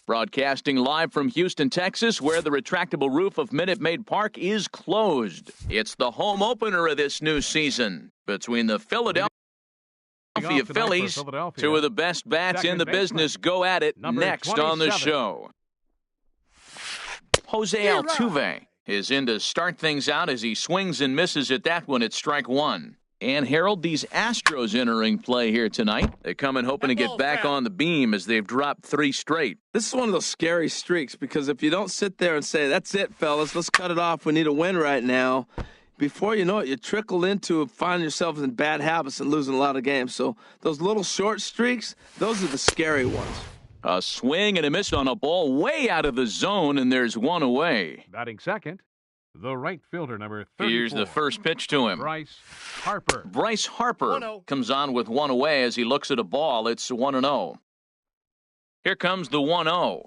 Broadcasting live from Houston, Texas, where the retractable roof of Minute Maid Park is closed. It's the home opener of this new season between the Philadelphia Phillies. Two of the best bats in the business go at it next on the show. Jose Altuve is in to start things out as he swings and misses at that one at strike one. And Harold, these Astros entering play here tonight. They're coming hoping to get back on the beam as they've dropped 3 straight. This is one of those scary streaks because if you don't sit there and say, that's it, fellas, let's cut it off, we need a win right now, before you know it, you trickle into finding yourself in bad habits and losing a lot of games. So those little short streaks, those are the scary ones. A swing and a miss on a ball way out of the zone, and there's one away. Batting second, the right fielder, number 34. Here's the first pitch to him. Bryce Harper. Bryce Harper 1-0. comes on with one away as he looks at a ball. It's 1-0. Here comes the 1-0.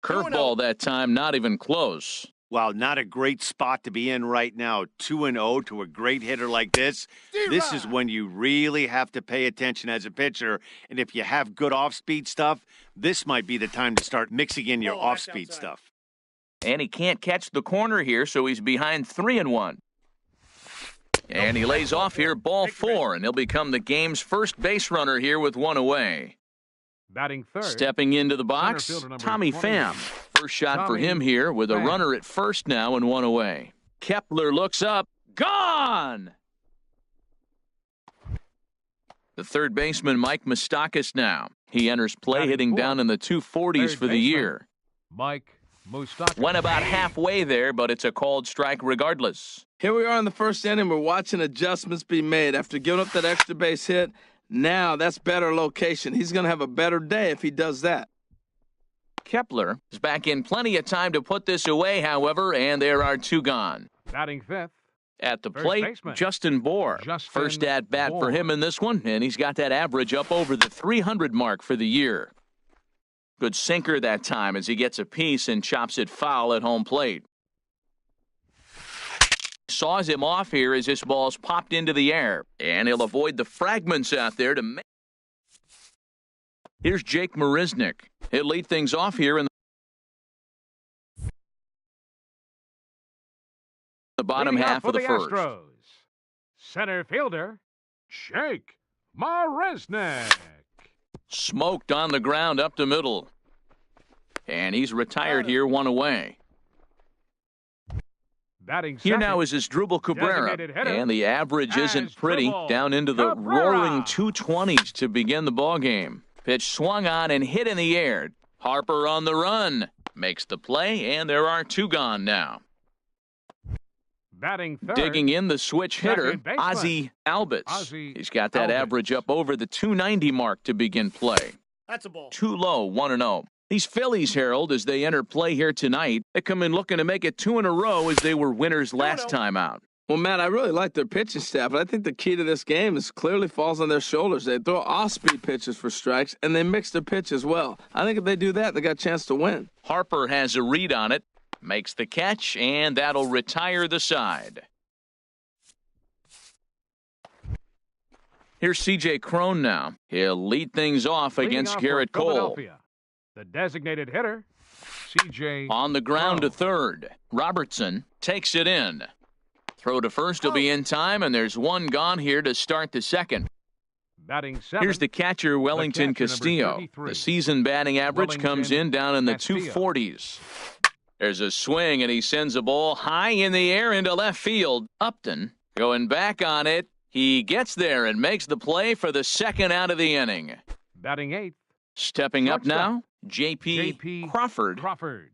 Curveball that time, not even close. Wow, not a great spot to be in right now. 2-0 to a great hitter like this. This is when you really have to pay attention as a pitcher. And if you have good off-speed stuff, this might be the time to start mixing in your off-speed stuff. And he can't catch the corner here, so he's behind 3-1. And he lays off here, ball 4, and he'll become the game's first base runner here with one away. Batting third. Stepping into the box, Tommy Pham. First shot for him here with a runner at first now and one away. Kepler looks up. Gone! The third baseman, Mike Moustakas now. He enters play hitting down in the 240s for the year. Mike Moustakas. Went about halfway there, but it's a called strike regardless. Here we are in the first inning. We're watching adjustments be made. After giving up that extra base hit, now that's better location. He's going to have a better day if he does that. Kepler is back in plenty of time to put this away, however, and there are 2 gone. Batting fifth. At the plate, Justin Bour. First at bat for him in this one, and he's got that average up over the 300 mark for the year. Good sinker that time as he gets a piece and chops it foul at home plate. Saws him off here as this ball's popped into the air, and he'll avoid the fragments out there to make. Here's Jake Marisnick. He'll lead things off here in the bottom half of the first. Astros. Center fielder, Jake Marisnick. Smoked on the ground up the middle. And he's retired here, one away. Batting Here second, now is Asdrubal Cabrera, and the average isn't pretty, Asdrubal down into the Cabrera. roaring 220s to begin the ball game. Pitch swung on and hit in the air. Harper on the run, makes the play, and there are 2 gone now. Batting third. Digging in the switch hitter, Second baseman. Ozzie Albies. Ozzie He's got that Albies. average up over the 290 mark to begin play. That's a ball. Too low, 1-0. These Phillies, Harold, as they enter play here tonight, they come in looking to make it 2 in a row as they were winners last time out. Well, Matt, I really like their pitching staff, but I think the key to this game is clearly falls on their shoulders. They throw off-speed pitches for strikes, and they mix their pitch as well. I think if they do that, they got a chance to win. Harper has a read on it, makes the catch, and that'll retire the side. Here's C.J. Cron now. He'll lead things off Leading against off Garrett for Cole. Philadelphia, the designated hitter, C.J. On the ground to Cron. third. Robertson takes it in. Throw to first will be in time, and there's 1 gone here to start the second. Batting seventh. Here's the catcher, Wellington catcher, number Castillo. 33. The season batting average comes in down in the Castillo. 240s. There's a swing, and he sends a ball high in the air into left field. Upton going back on it. He gets there and makes the play for the second out of the inning. Batting eighth. Stepping up Shortstop. now, J.P. Crawford. Crawford.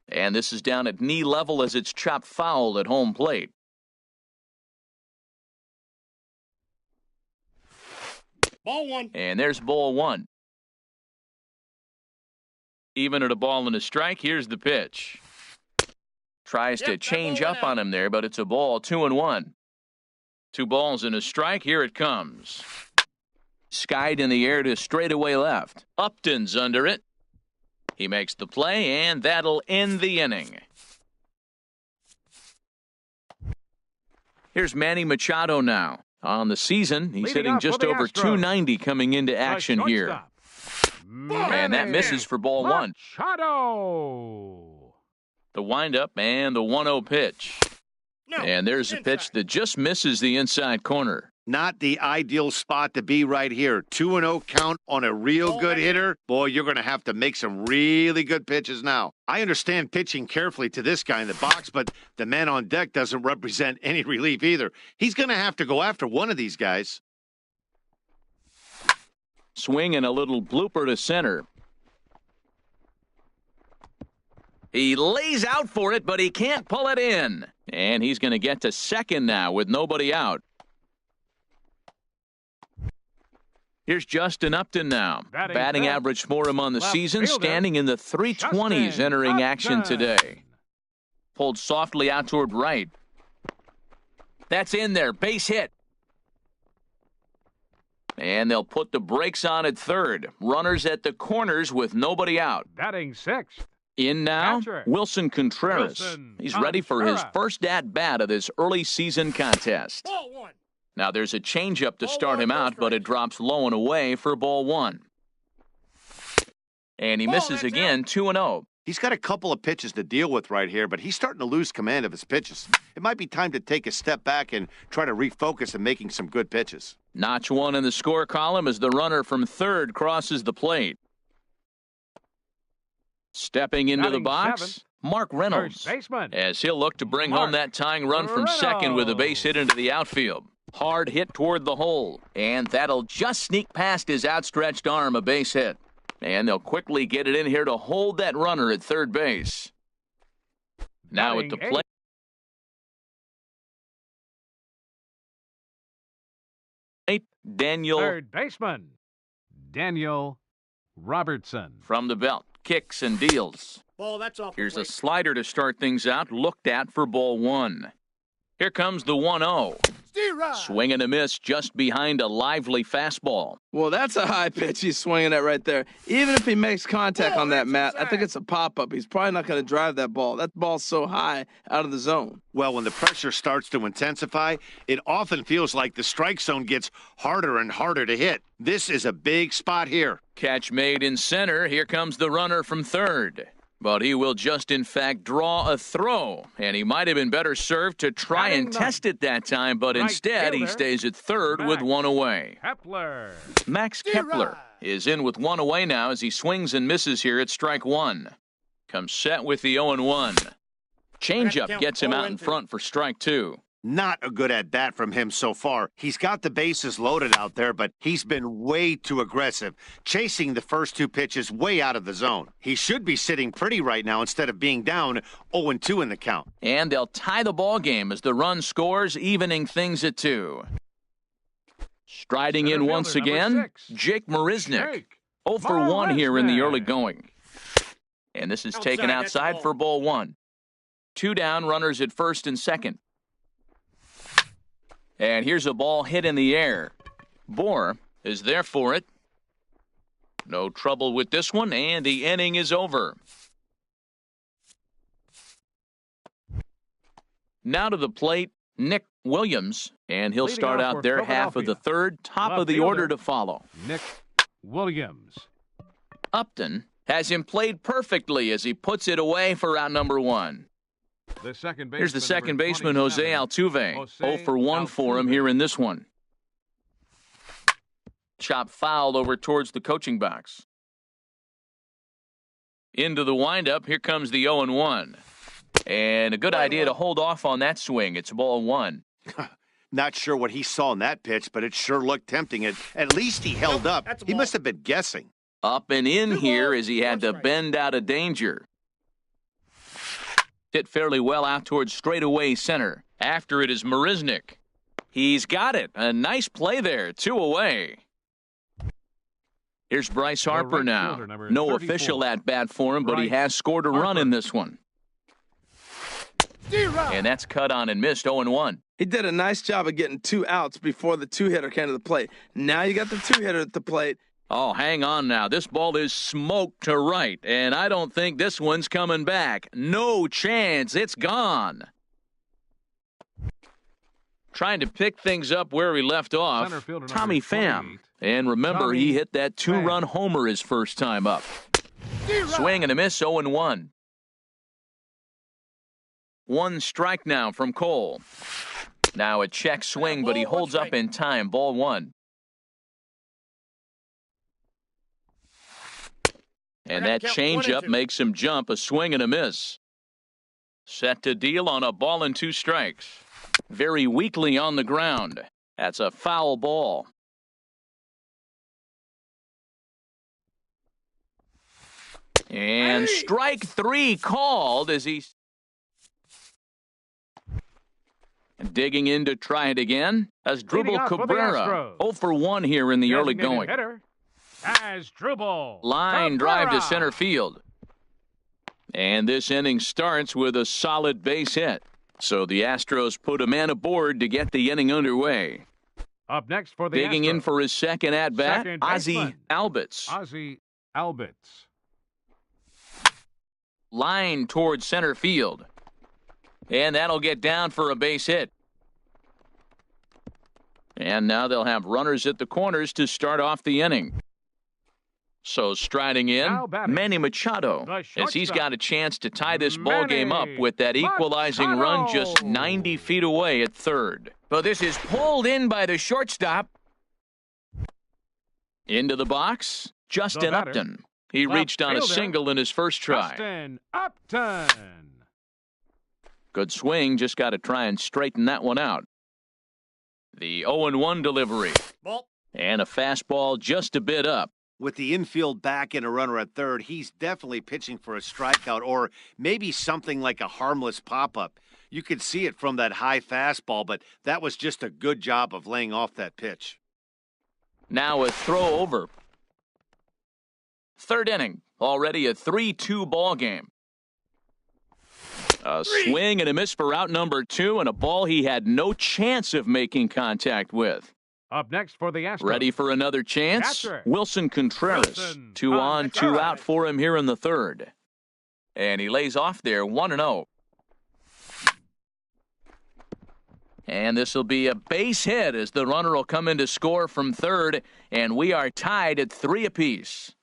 And this is down at knee level as it's chopped foul at home plate. Ball 1. And there's ball 1. Even at a ball and a strike, here's the pitch. Tries to Yep, that change ball up went on him there, but it's a ball, 2-1. 2 balls and a strike, here it comes. Skied in the air to straightaway left. Upton's under it. He makes the play, and that'll end the inning. Here's Manny Machado now. On the season, he's Leading hitting off just for the over Astros. 290 coming into The action here. shortstop, And that misses for ball one. Machado. The windup and the 1-0 pitch. No. And there's a pitch that just misses the inside corner. Not the ideal spot to be right here. 2-0 count on a real good hitter. Boy, you're going to have to make some really good pitches now. I understand pitching carefully to this guy in the box, but the man on deck doesn't represent any relief either. He's going to have to go after one of these guys. Swing and a little blooper to center. He lays out for it, but he can't pull it in. And he's going to get to second now with nobody out. Here's Justin Upton now. Batting average for him on the season, standing in the 320s entering action today. Pulled softly out toward right. That's in there. Base hit. And they'll put the brakes on at third. Runners at the corners with nobody out. Batting sixth. In now, Catcher. Wilson Contreras. He's ready for his first at-bat of this early season contest. Ball one. Now there's a changeup to Ball start one, him out, first but strike. it drops low and away for ball one. And he misses that's again, 2-0. He's got a couple of pitches to deal with right here, but he's starting to lose command of his pitches. It might be time to take a step back and try to refocus on making some good pitches. Notch one in the score column as the runner from third crosses the plate. Stepping into the Batting box, seventh. Mark Reynolds, First baseman. as he'll look to bring home Mark that tying run from second with a base hit into the outfield. Hard hit toward the hole, and that'll just sneak past his outstretched arm, a base hit. And they'll quickly get it in here to hold that runner at third base. Now at the Batting plate. Daniel Third baseman. Daniel Robertson. from the belt. Kicks and deals. Ball, that's off. the Here's a plate. slider to start things out, looked at for ball one. Here comes the 1-0. Steer right. Swing and a miss just behind a lively fastball. Well, that's a high pitch he's swinging at right there. Even if he makes contact on that, Matt, I think it's a pop-up. He's probably not going to drive that ball. That ball's so high out of the zone. Well, when the pressure starts to intensify, it often feels like the strike zone gets harder and harder to hit. This is a big spot here. Catch made in center. Here comes the runner from third. But he will just, in fact, draw a throw. And he might have been better served to try and Batting test it that time, but Right instead he fielder, stays at third with Max one away. Kepler. Max Steer Kepler right. is in with one away now as he swings and misses here at strike one. Comes set with the 0-1. Changeup count gets him out in 0-2. front for strike two. Not a good at bat from him so far. He's got the bases loaded out there, but he's been way too aggressive, chasing the first two pitches way out of the zone. He should be sitting pretty right now instead of being down 0-2 in the count. And they'll tie the ball game as the run scores, evening things at 2. Striding Center in once fielder, number again, 6. Jake Marisnik. Jake 0 for 1 here in the early Marisnik. going. And this is taken Outside, that's a outside ball. for ball one. 2 down, runners at first and second. And here's a ball hit in the air. Bohr is there for it. No trouble with this one, and the inning is over. Now to the plate, Nick Williams, and he'll Leading start off out for their half of the Philadelphia. third, top Left of the fielder. order to follow. Nick Williams. Upton has him played perfectly as he puts it away for out number 1. The second baseman. Here's the second number baseman, Jose 27. Altuve. Jose 0 for 1 for him Altuve. here in this one. Chop foul over towards the coaching box. Into the windup. Here comes the 0-1. And a good idea to hold off on that swing. It's ball 1. Not sure what he saw in that pitch, but it sure looked tempting. At least he held up. that's a He ball. must have been guessing. Up and in Two here balls, as he had one to strike. bend out of danger. Hit fairly well out towards straightaway center. After it is Marisnik. He's got it. A nice play there. 2 away. Here's Bryce The Harper right now. fielder, number No 34. official at-bat for him, but he Bryce has scored a run Harper. in this one. Steer right. And that's cut on and missed 0-1. He did a nice job of getting 2 outs before the 2-hitter came to the plate. Now you got the 2-hitter at the plate. Oh, hang on now. This ball is smoked to right, and I don't think this one's coming back. No chance. It's gone. Trying to pick things up where he left off, Center fielder number Tommy Pham. 28. And remember, Tommy he hit that Pham. 2-run homer his first time up. Swing and a miss, 0-1. One strike now from Cole. Now a check swing, but he holds up in time. Ball 1. And that changeup makes him jump. A swing and a miss. Set to deal on a ball and 2 strikes. Very weakly on the ground. That's a foul ball. And strike 3 called as he's digging in to try it again. Asdrubal Cabrera 0 for 1 here in the early going. Hitter, Asdrubal Line Cabrera. drive to center field. And this inning starts with a solid base hit. So the Astros put a man aboard to get the inning underway. Up next for the Digging in Astros, for his second at-bat, second Ozzie baseman. Albies. Ozzie Albies. Line towards center field. And that'll get down for a base hit. And now they'll have runners at the corners to start off the inning. So striding in, Now batting, Manny Machado, the as he's shortstop. got a chance to tie this ball game up Manny with that equalizing run just Machado. 90 feet away at third. But this is pulled in by the shortstop. Into the box, Justin batter, Upton. He left reached on a fielder, single in his first try. Justin Upton. Good swing, just got to try and straighten that one out. The 0-1 delivery. Ball. And a fastball just a bit up. With the infield back and a runner at third, he's definitely pitching for a strikeout or maybe something like a harmless pop-up. You could see it from that high fastball, but that was just a good job of laying off that pitch. Now a throw over. Third inning, already a 3-2 ball game. A swing and a miss for out number 2, and a ball he had no chance of making contact with. Up next for the Astros. Ready for another chance? Catcher. Wilson Contreras. Wilson 2 on, 2 Contreras. out for him here in the third. And he lays off there 1-0. And this will be a base hit as the runner will come in to score from third, and we are tied at 3 apiece.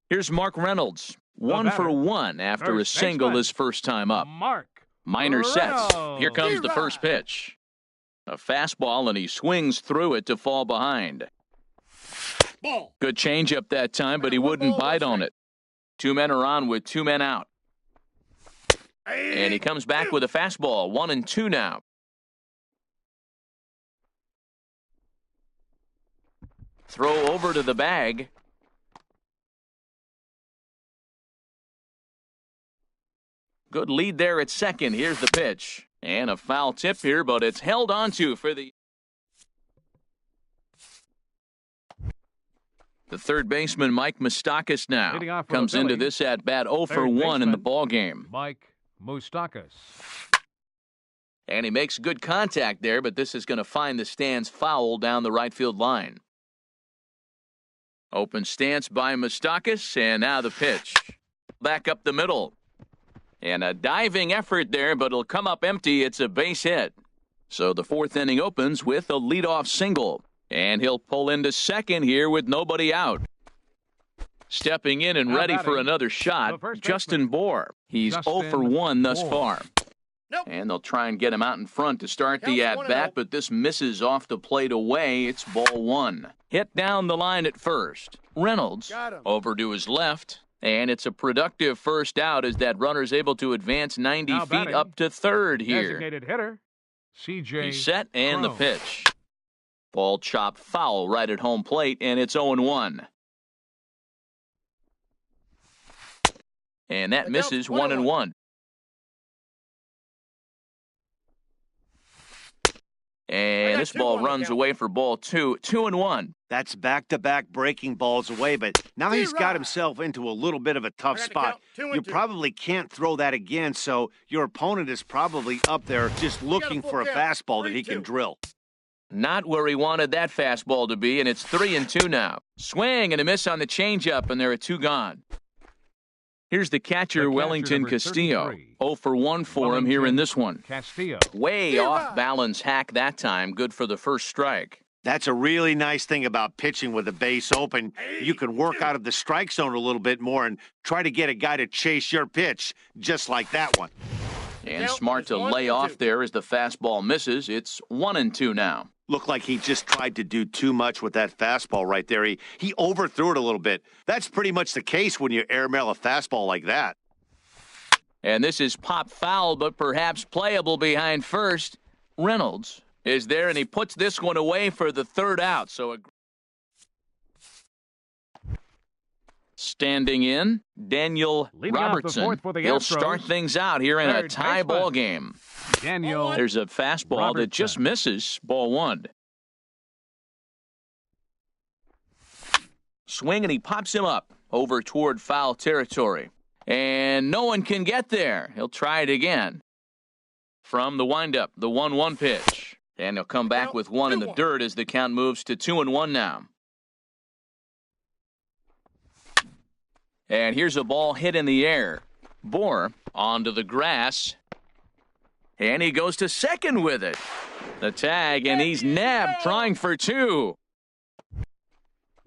Here's Mark Reynolds, 1 for 1 after a First single baseman. his first time up. Mark Minor sets. Reynolds. Here comes the first pitch. A fastball, and he swings through it to fall behind. Ball. Good changeup that time, but he wouldn't bite on it. 2 men are on with 2 men out. And he comes back with a fastball, 1-2 now. Throw over to the bag. Good lead there at second. Here's the pitch. And a foul tip here, but it's held onto for the third baseman, Mike Moustakas, now Leading off for the comes into Phillies, this at-bat 0 for third 1 in the baseman, ball game. Mike Moustakas. And he makes good contact there, but this is going to find the stands foul down the right field line. Open stance by Moustakas, and now the pitch. Back up the middle. And a diving effort there, but it'll come up empty. It's a base hit. So the fourth inning opens with a leadoff single. And he'll pull into second here with nobody out. Stepping in and Now ready for batting, another the shot, first Justin Bohr. He's Justin 0 for 1 thus Bohr. far. Nope. And they'll try and get him out in front to start the Counts at-bat, 1-0. but this misses off the plate away. It's ball 1. Hit down the line at first. Reynolds Got him. over to his left. And it's a productive first out as that runner's able to advance 90 Now feet batting, up to third here. Designated hitter, C.J. He's set and the Cron. pitch. Ball chopped foul right at home plate, and it's 0-1. And that The misses count's 1-1. And got this 2 ball on the runs count. away for ball 2. 2-1. That's back-to-back breaking balls away, but now he's got D-Rod. himself into a little bit of a tough I got to spot. count 2 You and 2. probably can't throw that again, so your opponent is probably up there just looking full for a count. fastball that he 3-2. can drill. Not where he wanted that fastball to be, and it's 3-2 now. Swing and a miss on the changeup, and there are 2 gone. Here's the catcher, The catcher, Wellington number Castillo. 33. 0 for 1 for him here in this one. Castillo. Way off balance hack that time. Good for the first strike. That's a really nice thing about pitching with the base open. You can work out of the strike zone a little bit more and try to get a guy to chase your pitch, just like that one. And smart to lay off there as the fastball misses. It's 1-2 now. Looked like he just tried to do too much with that fastball right there. He overthrew it a little bit. That's pretty much the case when you airmail a fastball like that. And this is pop foul, but perhaps playable behind first. Reynolds is there, and he puts this one away for the third out. So standing in, Daniel Leading off the Robertson. fourth for the He'll Astros. start things out here in a Third tie baseman. ball game. Daniel. There's a fastball Robertson. that just misses. Ball one. Swing, and he pops him up over toward foul territory. And no one can get there. He'll try it again. From the windup, the 1-1 pitch. And he'll come back with one in the dirt as the count moves to 2-1 now. And here's a ball hit in the air. Bohr onto the grass. And he goes to second with it. The tag, and he's nabbed, trying for two.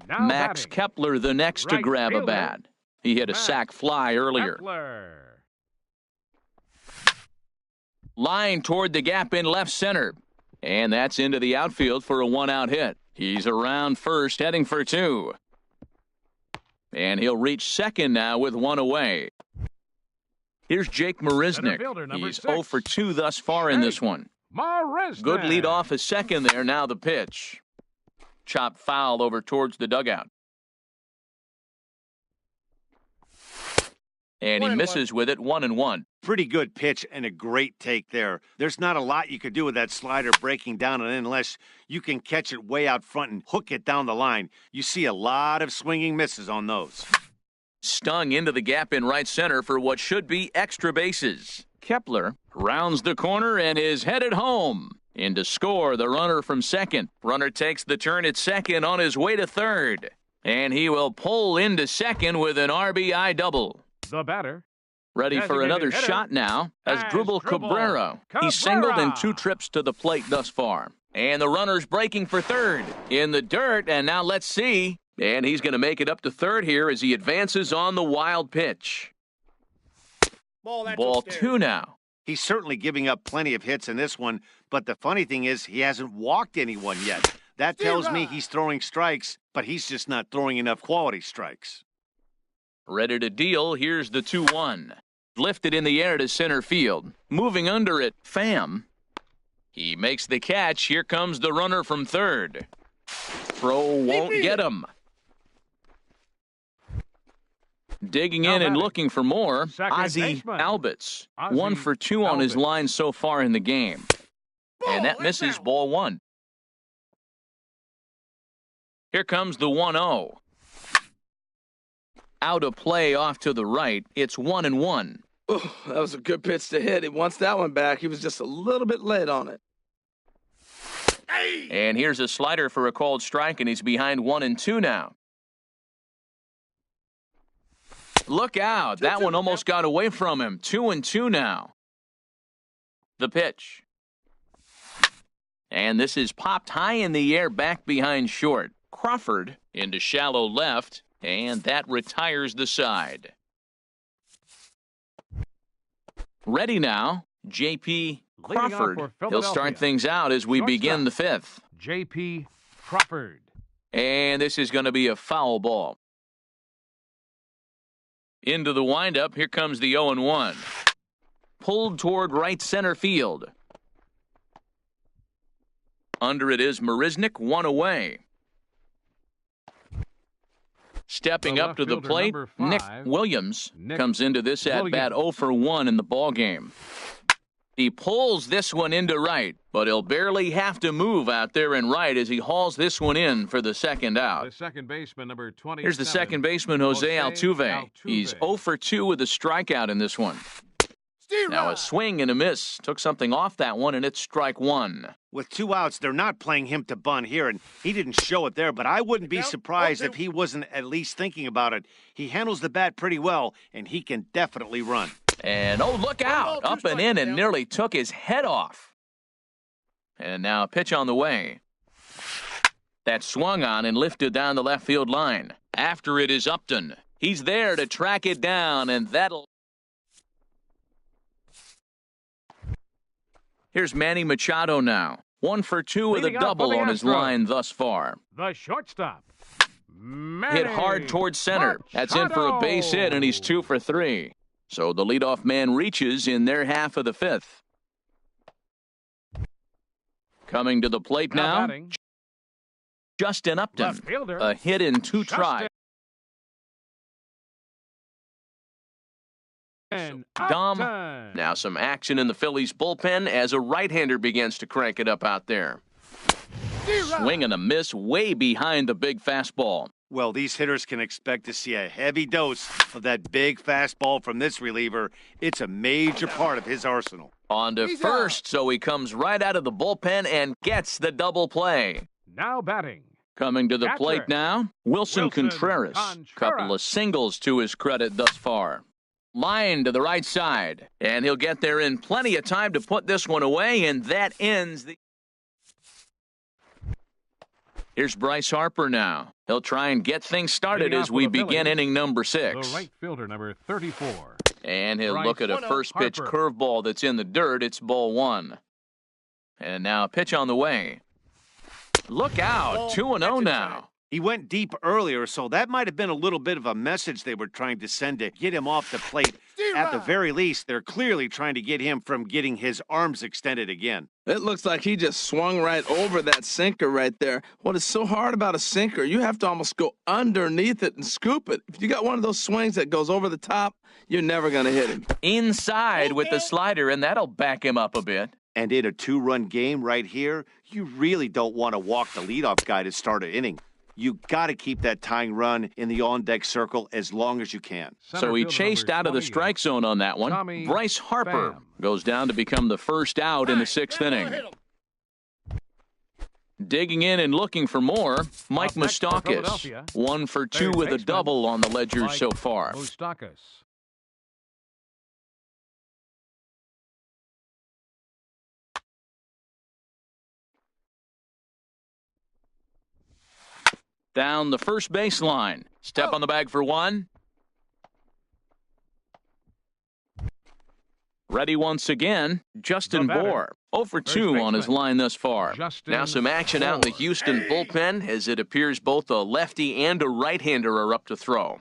Now Max batting. Kepler the next to Right grab a fielder. bat. He hit a Max sac fly earlier. Kepler. Line toward the gap in left center. And that's into the outfield for a one-out hit. He's around first, heading for two. And he'll reach second now with one away. Here's Jake Marisnick. fielder, number He's 6. 0 for 2 thus far in this one. Marisnick. Good lead off a second there. Now the pitch. Chopped foul over towards the dugout. And he 1-1. misses with it, 1-1. Pretty good pitch and a great take there. There's not a lot you could do with that slider breaking down and in unless you can catch it way out front and hook it down the line. You see a lot of swinging misses on those. Stung into the gap in right center for what should be extra bases. Kepler rounds the corner and is headed home. In to score, the runner from second. Runner takes the turn at second on his way to third. And he will pull into second with an RBI double. The batter. Ready for Designated another hitter. shot now as Dribble Cabrera. He's singled in 2 trips to the plate thus far. And the runner's breaking for third. In the dirt, and now let's see. And he's going to make it up to third here as he advances on the wild pitch. Ball Ball 2 now. He's certainly giving up plenty of hits in this one, but the funny thing is he hasn't walked anyone yet. That tells me he's throwing strikes, but he's just not throwing enough quality strikes. Ready to deal. Here's the 2-1. Lifted in the air to center field. Moving under it, Pham. He makes the catch. Here comes the runner from third. Throw won't get him. Digging in and looking for more, Second Ozzie baseman. Albitz. Ozzie 1 for 2 on his Albitz. line so far in the game. And that misses, ball 1. Here comes the 1-0. Out of play off to the right. It's 1-1. Oh, that was a good pitch to hit. He wants that one back. He was just a little bit late on it. And here's a slider for a called strike, and he's behind 1-2 now. Look out. That one almost got away from him. 2-2 now. The pitch. And this is popped high in the air back behind short. Crawford into shallow left, and that retires the side. Ready now, J.P. Leading off Crawford. for He'll Philadelphia. start things out as we begin the Shortstop. 5th. J.P. Crawford. And this is going to be a foul ball. Into the windup, here comes the 0-1. Pulled toward right center field. Under it is Marisnick, 1 away. Stepping The up to left the fielder, plate, number Nick 5, Williams Nick comes into this at-bat Williams. 0 for 1 in the ball game. He pulls this one into right, but he'll barely have to move out there in right as he hauls this one in for the second out. The second baseman, number 20. Here's the second baseman, Jose Altuve. He's 0 for 2 with a strikeout in this one. Now a swing and a miss. Took something off that one, and it's strike one. With 2 outs, they're not playing him to bunt here, and he didn't show it there, but I wouldn't be surprised if he wasn't at least thinking about it. He handles the bat pretty well, and he can definitely run. And, oh, look out. Up and in and nearly took his head off. And now a pitch on the way. That swung on and lifted down the left field line. After it is Upton. He's there to track it down, and that'll... Here's Manny Machado now. 1 for 2 with a double on his line thus far. The shortstop, Manny Hit hard towards center. Machado. That's in for a base hit, and he's 2 for 3. So the leadoff man reaches in their half of the 5th. Coming to the plate now, batting, Justin Upton. left fielder, A hit in 2 tries. Justin Dom. Upton. Now some action in the Phillies bullpen as a right-hander begins to crank it up out there. Swing and a miss way behind the big fastball. Well, these hitters can expect to see a heavy dose of that big fastball from this reliever. It's a major part of his arsenal. On to first, so he comes right out of the bullpen and gets the double play. Now batting, Coming to the Catcher. plate now, Wilson Contreras. Couple of singles to his credit thus far. Line to the right side, and he'll get there in plenty of time to put this one away, and that ends the... Here's Bryce Harper now. He'll try and get things started Leading as off we for the begin Phillies, inning number the 6. right fielder, number 34. And he'll Bryce look at a first pitch Harper. curveball that's in the dirt. It's ball 1. And now a pitch on the way. Look out, 2-0 now. He went deep earlier, so that might have been a little bit of a message they were trying to send to get him off the plate. At the very least, they're clearly trying to get him from getting his arms extended again. It looks like he just swung right over that sinker right there. What is so hard about a sinker, you have to almost go underneath it and scoop it. If you got one of those swings that goes over the top, you're never going to hit him. Inside with the slider, and that'll back him up a bit. And in a 2-run game right here, you really don't want to walk the leadoff guy to start an inning. You got to keep that tying run in the on-deck circle as long as you can. So he chased out of the strike zone on that one. Tommy Bryce Harper Pham. goes down to become the first out in the 6th inning. Digging in and looking for more, Mike Up next for Moustakas. Philadelphia, 1 for 2 third with a baseman, double on the ledger Mike so far. Moustakas. Down the first baseline. Step on the bag for 1. Ready once again, Justin The batter. Bohr. 0 for First 2 on his baseman, line thus far. Justin Now some action out in the Bohr. Houston bullpen as it appears both a lefty and a right-hander are up to throw.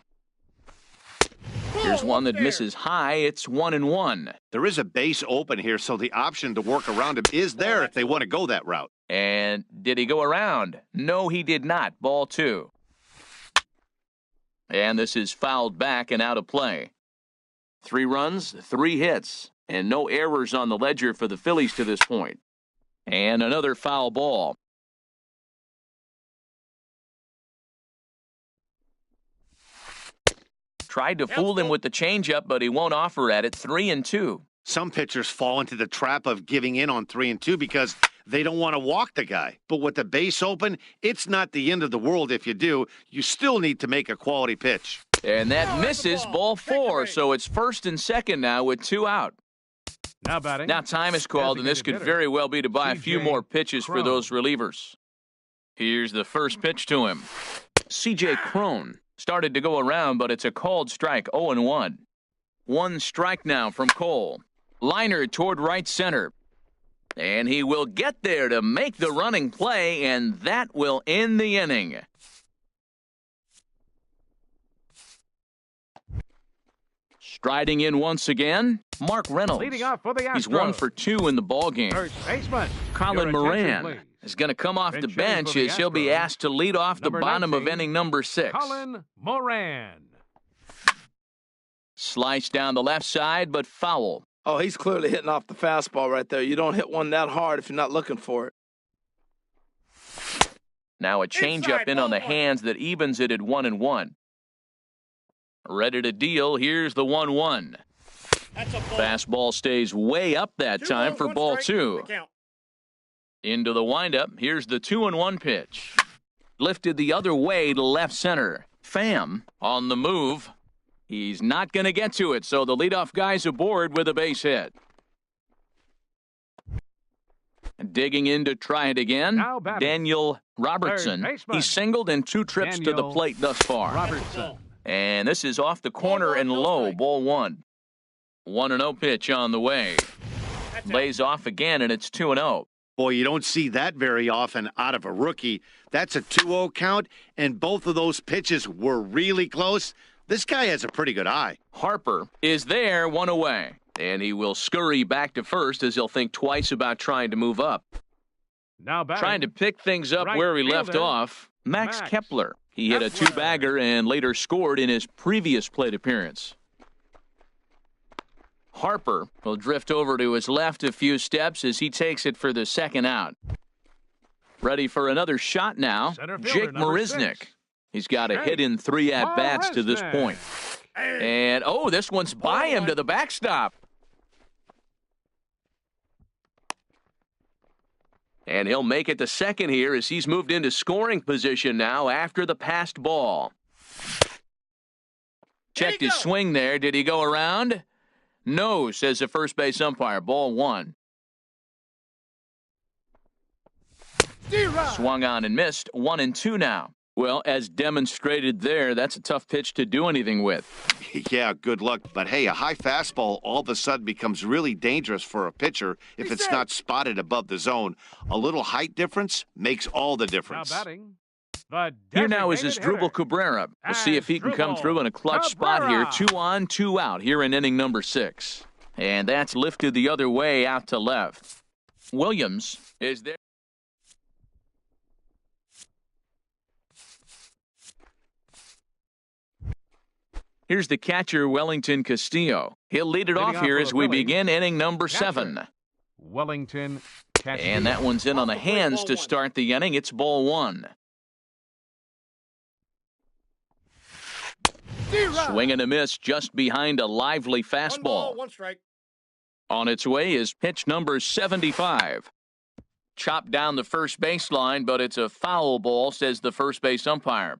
Here's one that misses high. It's 1-1. There is a base open here, so the option to work around him is there if they want to go that route. And did he go around? No, he did not. Ball 2. And this is fouled back and out of play. 3 runs, 3 hits, and no errors on the ledger for the Phillies to this point. And another foul ball. Tried to fool him with the changeup, but he won't offer at it. 3-2. Some pitchers fall into the trap of giving in on 3-2 because they don't want to walk the guy. But with the base open, it's not the end of the world if you do. You still need to make a quality pitch. And that misses ball 4, so it's 1st and 2nd now with 2 out. Now batting. Now time is called, and this could Designated very well be to buy a few C.J. more pitches for Cron. those relievers. Here's the first pitch to him. C.J. Cron started to go around, but it's a called strike, 0-1. 1 strike now from Cole. Liner toward right center. And he will get there to make the running play, and that will end the inning. Striding in once again, Mark Reynolds. Leading off for the Astros. He's 1 for 2 in the ballgame. First baseman. Colin Your attention, Moran please. is going to come off the Bench bench for the as he'll be Astros. asked to lead off the Number bottom of 19, inning number 6. Colin Moran. Slice down the left side, but foul. Oh, he's clearly hitting off the fastball right there. You don't hit one that hard if you're not looking for it. Now a changeup in on the hands that evens it at 1-1. Ready to deal. Here's the 1-1. That's a ball. Fastball stays way up that 2 time balls, for 1 ball strike. 2. The count. Into the windup. Here's the 2-1 pitch. Lifted the other way to left center. Pham on the move. He's not going to get to it, so the leadoff guy's aboard with a base hit. Digging in to try it again, Now batting. Daniel Robertson. Third baseman. He's singled in 2 trips to the Daniel plate thus far. Robertson. And this is off the corner and low, ball 1. 1-0 pitch on the way. That's Lays off again, and it's 2-0. Boy, you don't see that very often out of a rookie. That's a 2-0 count, and both of those pitches were really close. This guy has a pretty good eye. Harper is there, 1 away. And he will scurry back to first as he'll think twice about trying to move up. Now batting. Trying to pick things up Right where he left fielder, off, Max Max Kepler. He hit a Kepler. 2-bagger and later scored in his previous plate appearance. Harper will drift over to his left a few steps as he takes it for the second out. Ready for another shot now, Center fielder, Jake number Marisnick. 6. He's got a Jake hit in 3 at-bats to this Marisnick. point. And, oh, this one's by him to the backstop. And he'll make it to second here as he's moved into scoring position now after the passed ball. Checked his swing there. Did he go around? No, says the first base umpire. Ball 1. Swung on and missed. 1-2 now. Well, as demonstrated there, that's a tough pitch to do anything with. Yeah, good luck. But hey, a high fastball all of a sudden becomes really dangerous for a pitcher if it's not spotted above the zone. A little height difference makes all the Now difference. batting. The Here now is designated Asdrubal hitter. Cabrera. We'll see if he can come Asdrubal through in a clutch spot here. Cabrera. 2 on, 2 out here in inning number 6. And that's lifted the other way out to left. Williams is there. Here's the catcher, Wellington Castillo. He'll lead it Leading off off here for as the we Phillies, begin inning number catcher. 7. Wellington. And that one's in on the hands to start the inning. It's ball 1. Swing and a miss just behind a lively 1 ball, fastball. 1 strike. On its way is pitch number 75. Chopped down the first baseline, but it's a foul ball, says the first base umpire.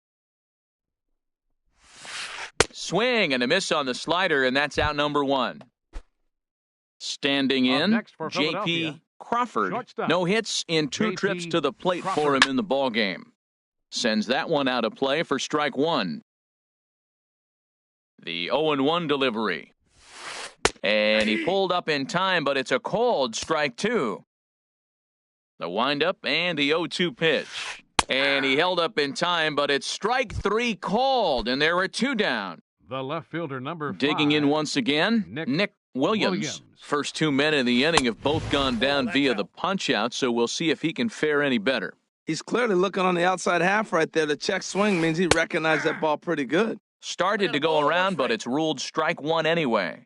Swing and a miss on the slider, and that's out number 1. Standing Up in, next for J.P. Philadelphia, Crawford. shortstop, No hits in 2 J.P. trips to the plate for Crawford. him in the ballgame. Sends that one out of play for strike 1. The 0-1 delivery. And he pulled up in time, but it's a called strike 2. The windup and the 0-2 pitch. And he held up in time, but it's strike 3 called, and there are 2 down. The left fielder, number 5. Digging in once again, Nick Williams. First 2 men in the inning have both gone down via the punch-out, so we'll see if he can fare any better. He's clearly looking on the outside half right there. The check swing means he recognized that ball pretty good. Started to go around, but it's ruled strike 1 anyway.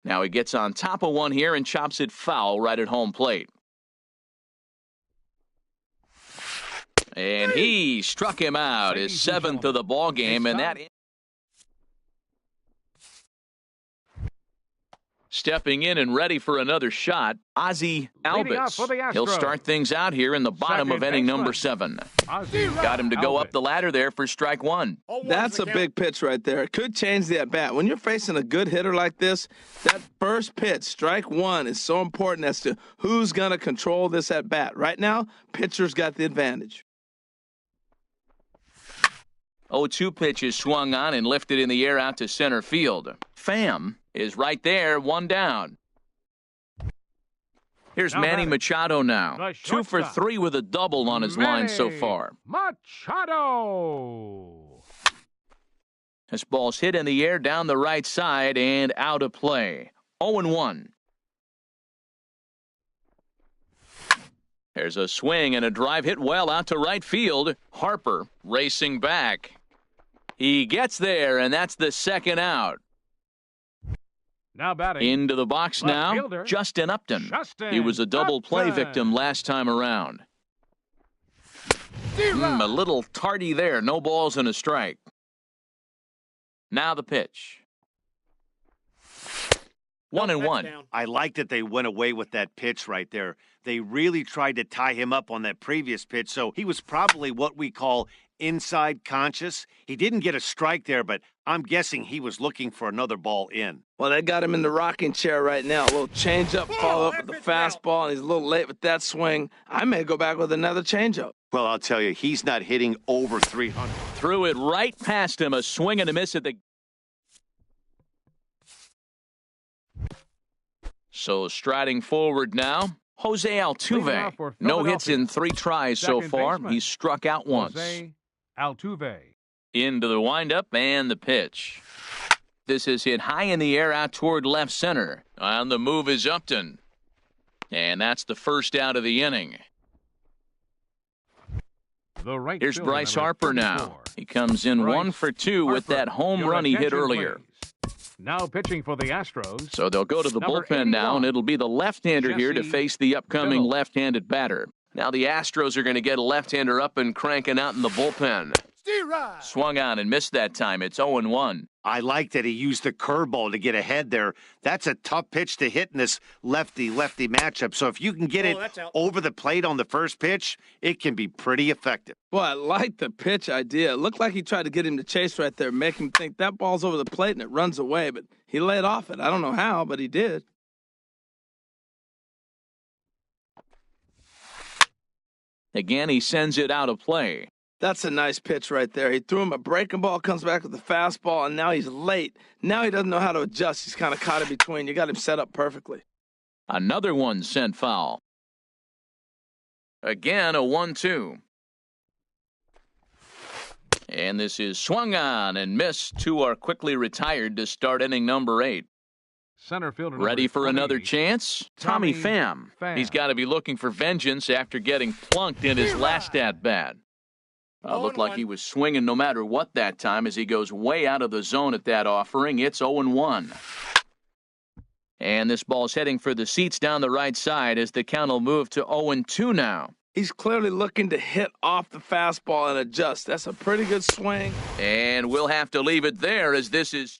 Now he gets on top of one here and chops it foul right at home plate. And he struck him out, his 7th of the ball game, and that. Stepping in and ready for another shot, Ozzie Leading off for the Albies. He'll Astros. start things out here in the bottom of Second inning number baseman. 7. Got him to go up the ladder there for strike 1. 0-1's That's the a count. big pitch right there. It could change the at-bat. When you're facing a good hitter like this, that first pitch, strike 1, is so important as to who's going to control this at-bat. Right now, pitcher's got the advantage. 0-2 pitch is swung on and lifted in the air out to center field. Pham is right there, 1 down. Here's Now Manny batting. Machado now. The 2 for shortstop. 3 with a double on his line so Manny far. Machado. This ball's hit in the air down the right side and out of play. 0-1. There's a swing and a drive hit well out to right field. Harper racing back. He gets there, and that's the second out. Now batting. Into the box Left now, fielder, Justin Upton. Justin He was a double play Upton. victim last time around. A little tardy there. No balls and a strike. Now the pitch. 1-1. I like that they went away with that pitch right there. They really tried to tie him up on that previous pitch, so he was probably what we call inside conscious. He didn't get a strike there, but I'm guessing he was looking for another ball in. Well, they got him in the rocking chair right now. A little changeup, follow up with the fastball, and he's a little late with that swing. I may go back with another changeup. Well, I'll tell you, he's not hitting over 300. Threw it right past him. A swing and a miss at the... So striding forward now, Jose Altuve. No hits in 3 tries so far. He's struck out once. Jose Altuve. Into the windup and the pitch. This is hit high in the air out toward left center. On the move is Upton. And that's the first out of the inning. Here's Bryce Harper now. He comes in 1 for 2 with that home run he hit earlier. Now pitching for the Astros. So they'll go to the bullpen now, and it'll be the left-hander here to face the upcoming left-handed batter. Now the Astros are going to get a left-hander up and cranking out in the bullpen. Swung on and missed that time. It's 0-1. I like that he used the curveball to get ahead there. That's a tough pitch to hit in this lefty-lefty matchup. So if you can get it over the plate on the first pitch, it can be pretty effective. Well, I like the pitch idea. It looked like he tried to get him to chase right there, make him think that ball's over the plate and it runs away, but he laid off it. I don't know how, but he did. Again, he sends it out of play. That's a nice pitch right there. He threw him a breaking ball, comes back with the fastball, and now he's late. Now he doesn't know how to adjust. He's kind of caught in between. You got him set up perfectly. Another one sent foul. Again, a 1-2. And this is swung on and missed. 2 are quickly retired to start inning number 8. Center fielder ready for another chance? Tommy Pham. He's got to be looking for vengeance after getting plunked in his last at-bat. Looked like he was swinging no matter what that time as he goes way out of the zone at that offering. It's 0-1. And this ball's heading for the seats down the right side as the count will move to 0-2 now. He's clearly looking to hit off the fastball and adjust. That's a pretty good swing. And we'll have to leave it there as this is...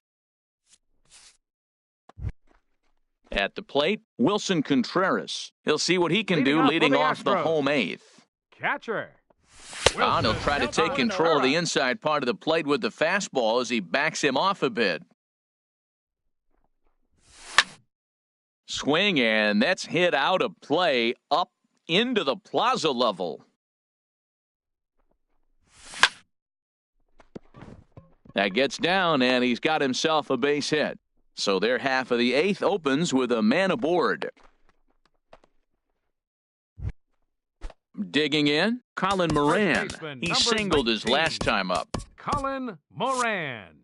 At the plate, Wilson Contreras. He'll see what he can do leading off the home 8th. Catcher. He'll try to take control of the inside part of the plate with the fastball as he backs him off a bit. Swing, and that's hit out of play up into the plaza level. That gets down, and he's got himself a base hit. So their half of the 8th opens with a man aboard. Digging in, Colin Moran. He singled his last time up. Colin Moran.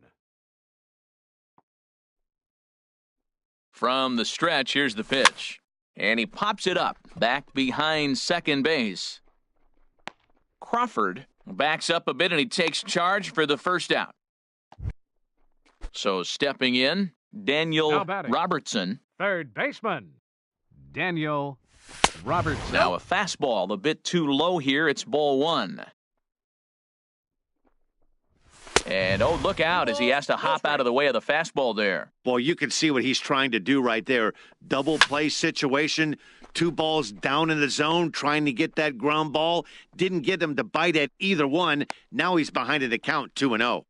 From the stretch, here's the pitch. And he pops it up, back behind second base. Crawford backs up a bit, and he takes charge for the first out. So stepping in, Daniel Robertson. Third baseman, Daniel Robertson. Now a fastball a bit too low here. It's ball 1. And, oh, look out as he has to hop out of the way of the fastball there. Well, you can see what he's trying to do right there. Double play situation. 2 balls down in the zone, trying to get that ground ball. Didn't get him to bite at either one. Now he's behind an account 2-0.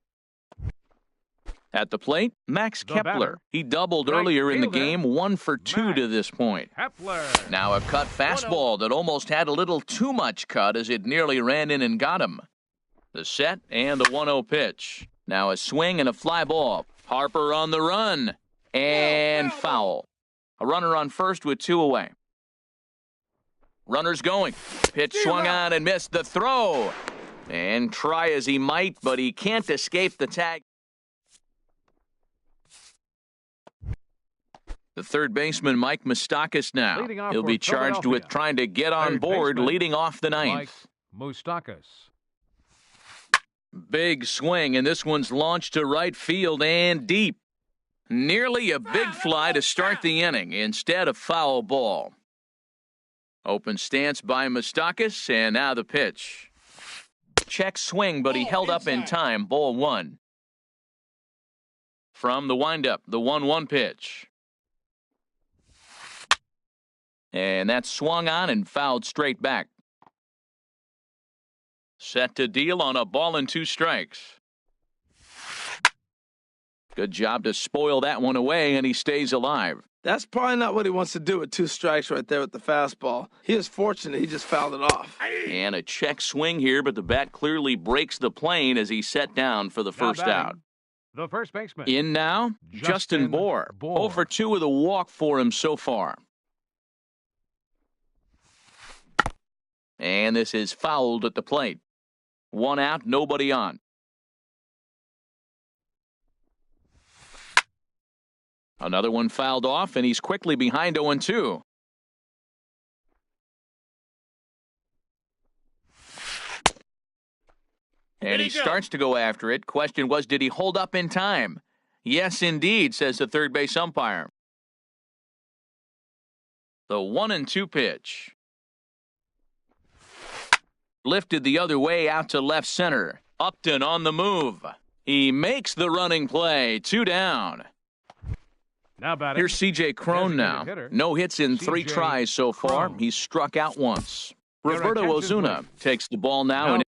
At the plate, Max Kepler. He doubled earlier in the game, 1 for 2 to this point. Kepler. Now a cut fastball that almost had a little too much cut as it nearly ran in and got him. The set and the 1-0 pitch. Now a swing and a fly ball. Harper on the run. And foul. A runner on first with 2 away. Runner's going. Pitch swung on and missed the throw. And try as he might, but he can't escape the tag. The third baseman, Mike Moustakas, now. He'll be charged with trying to get on board, leading off the 9th. Mike Moustakas. Big swing, and this one's launched to right field and deep. Nearly a big fly to start the inning instead of foul ball. Open stance by Moustakas, and now the pitch. Check swing, but he held up in time, ball 1. From the windup, the 1-1 pitch. And that's swung on and fouled straight back. Set to deal on a ball and 2 strikes. Good job to spoil that one away, and he stays alive. That's probably not what he wants to do with 2 strikes right there with the fastball. He is fortunate he just fouled it off. And a check swing here, but the bat clearly breaks the plane as he set down for the first out. The first baseman. In now, Justin Bour. 0 for 2 with a walk for him so far. And this is fouled at the plate. 1 out, nobody on. Another one fouled off, and he's quickly behind 0-2. And he starts to go after it. Question was, did he hold up in time? Yes, indeed, says the third base umpire. The 1-2 pitch. Lifted the other way out to left center. Upton on the move. He makes the running play. 2 down. Now batting. Here's C.J. Cron now. No hits in 3 tries so far. Cron. He's struck out once. Your Roberto attention, Ozuna please. takes the ball now in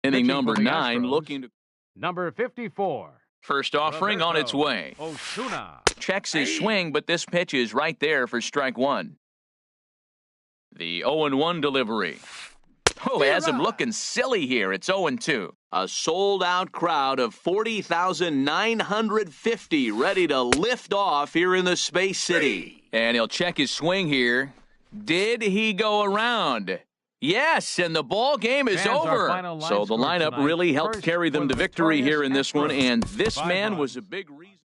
inning Pitching number for the 9, Astros. looking to Number 54. first offering on its way. Ozuna. Checks his swing, but this pitch is right there for strike 1. The 0-1 delivery. Oh, has him looking silly here. It's 0-2. A sold-out crowd of 40,950 ready to lift off here in the Space City. And he'll check his swing here. Did he go around? Yes, and the ball game is Fans, our over. final line So the score lineup tonight. really helped First carry them for to the victory victorious here in this one, Astros and this by man one. was a big reason.